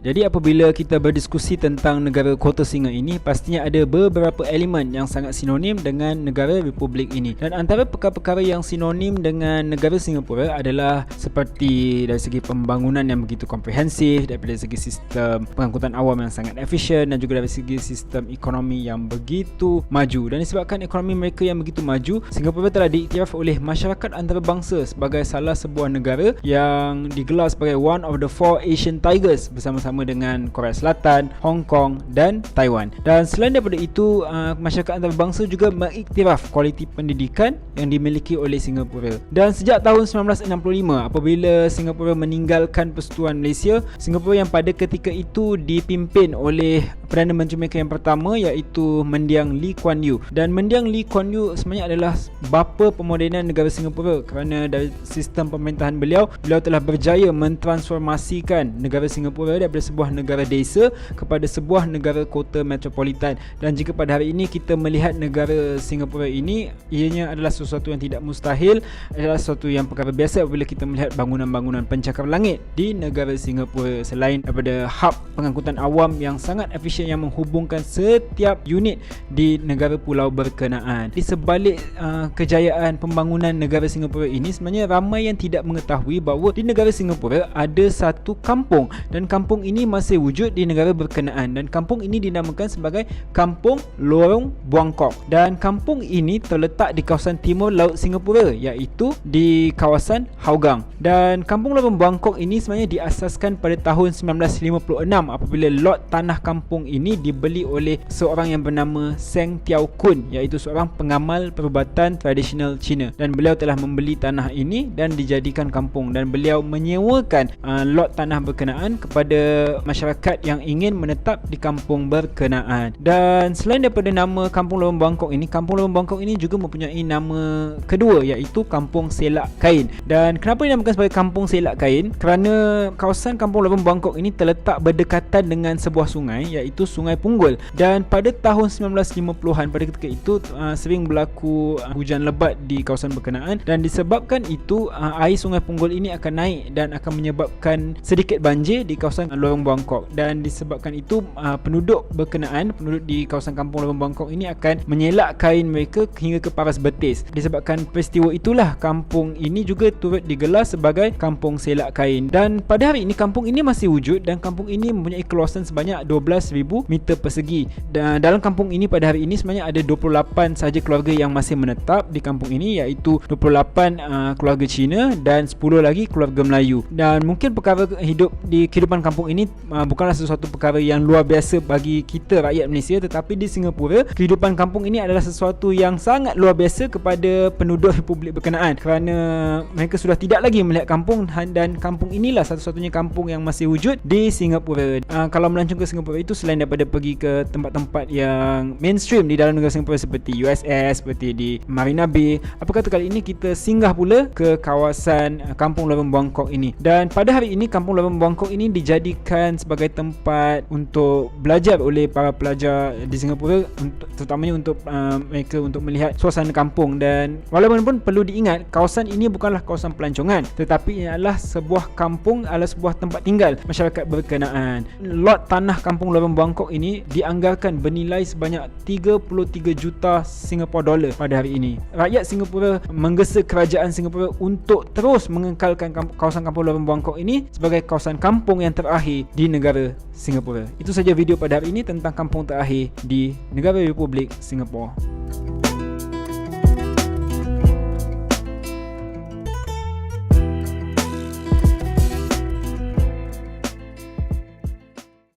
Jadi apabila kita berdiskusi tentang negara Kota Singa ini, pastinya ada beberapa elemen yang sangat sinonim dengan negara Republik ini. Dan antara perkara-perkara yang sinonim dengan negara Singapura adalah seperti dari segi pembangunan yang begitu komprehensif, daripada segi sistem pengangkutan awam yang sangat efisien, dan juga dari segi sistem ekonomi yang begitu maju. Dan disebabkan ekonomi mereka yang begitu maju, Singapura telah diiktiraf oleh masyarakat antarabangsa sebagai salah sebuah negara yang digelar sebagai one of the four Asian Tigers bersama-sama dengan Korea Selatan, Hong Kong dan Taiwan. Dan selain daripada itu, masyarakat antarabangsa juga mengiktiraf kualiti pendidikan yang dimiliki oleh Singapura. Dan sejak tahun 1965 apabila Singapura meninggalkan Persekutuan Malaysia, Singapura yang pada ketika itu dipimpin oleh Perdana Menteri mereka yang pertama, iaitu Mendiang Lee Kuan Yew. Dan Mendiang Lee Kuan Yew sebenarnya adalah bapa pemodenan negara Singapura, kerana dari sistem pemerintahan beliau telah berjaya mentransformasikan negara Singapura daripada sebuah negara desa kepada sebuah negara kota metropolitan. Dan jika pada hari ini kita melihat negara Singapura ini, ianya adalah sesuatu yang tidak mustahil, adalah sesuatu yang perkara biasa apabila kita melihat bangunan-bangunan pencakar langit di negara Singapura, selain daripada hub pengangkutan awam yang sangat efisien yang menghubungkan setiap unit di negara pulau berkenaan. Di sebalik kejayaan pembangunan negara Singapura ini, sebenarnya ramai yang tidak mengetahui bahawa di negara Singapura ada satu kampung, dan kampung ini masih wujud di negara berkenaan, dan kampung ini dinamakan sebagai Kampung Lorong Buangkok. Dan kampung ini terletak di kawasan timur laut Singapura, iaitu di kawasan Hougang. Dan Kampung Lorong Buangkok ini sebenarnya diasaskan pada tahun 1956 apabila lot tanah kampung ini dibeli oleh seorang yang bernama Seng Tiao Kun, iaitu seorang pengamal perubatan tradisional Cina. Dan beliau telah membeli tanah ini dan dijadikan kampung, dan beliau menyewakan lot tanah berkenaan kepada masyarakat yang ingin menetap di kampung berkenaan. Dan selain daripada nama Kampung Lorong Buangkok ini, Kampung Lorong Buangkok ini juga mempunyai nama kedua, iaitu Kampung Selak Kain. Dan kenapa dinamakan sebagai Kampung Selak Kain? Kerana kawasan Kampung Lorong Buangkok ini terletak berdekatan dengan sebuah sungai, iaitu Sungai Punggol. Dan pada tahun 1950-an, pada ketika itu sering berlaku hujan lebat di kawasan berkenaan, dan disebabkan itu air Sungai Punggol ini akan naik dan akan menyebabkan sedikit banjir di kawasan Lorong Buangkok. Dan disebabkan itu penduduk di kawasan Kampung Lorong Buangkok ini akan menyelak kain mereka hingga ke paras betis. Disebabkan peristiwa itulah kampung ini juga turut digelar sebagai Kampung Selak Kain. Dan pada hari ini kampung ini masih wujud, dan kampung ini mempunyai keluasan sebanyak 12,000 meter persegi. Dan dalam kampung ini pada hari ini sebenarnya ada 28 sahaja keluarga yang masih menetap di kampung ini, iaitu 28 keluarga Cina dan 10 lagi keluarga Melayu. Dan mungkin perkara hidup di kehidupan kampung ini bukanlah sesuatu perkara yang luar biasa bagi kita rakyat Malaysia, tetapi di Singapura kehidupan kampung ini adalah sesuatu yang sangat luar biasa kepada penduduk Republik berkenaan, kerana mereka sudah tidak lagi melihat kampung, dan kampung inilah satu-satunya kampung yang masih wujud di Singapura. Kalau melancong ke Singapura itu, selain daripada pergi ke tempat-tempat yang mainstream di dalam negara Singapura seperti USS, seperti di Marina Bay, apa kata kali ini kita singgah pula ke kawasan Kampung Lorong Buangkok ini. Dan pada hari ini Kampung Lorong Buangkok ini dijadikan sebagai tempat untuk belajar oleh para pelajar di Singapura, terutamanya untuk mereka untuk melihat suasana kampung. Dan walaupun pun perlu diingat, kawasan ini bukanlah kawasan pelancongan, tetapi ia adalah sebuah kampung, adalah sebuah tempat tinggal masyarakat berkenaan. Lot tanah Kampung Lorong Buangkok ini dianggarkan bernilai sebanyak 33 juta Singapore dollar pada hari ini. Rakyat Singapura menggesa kerajaan Singapura untuk terus mengekalkan kawasan Kampung Lorong Buangkok ini sebagai kawasan kampung yang terakhir di negara Singapura. Itu saja video pada hari ini tentang kampung terakhir di negara Republik Singapura.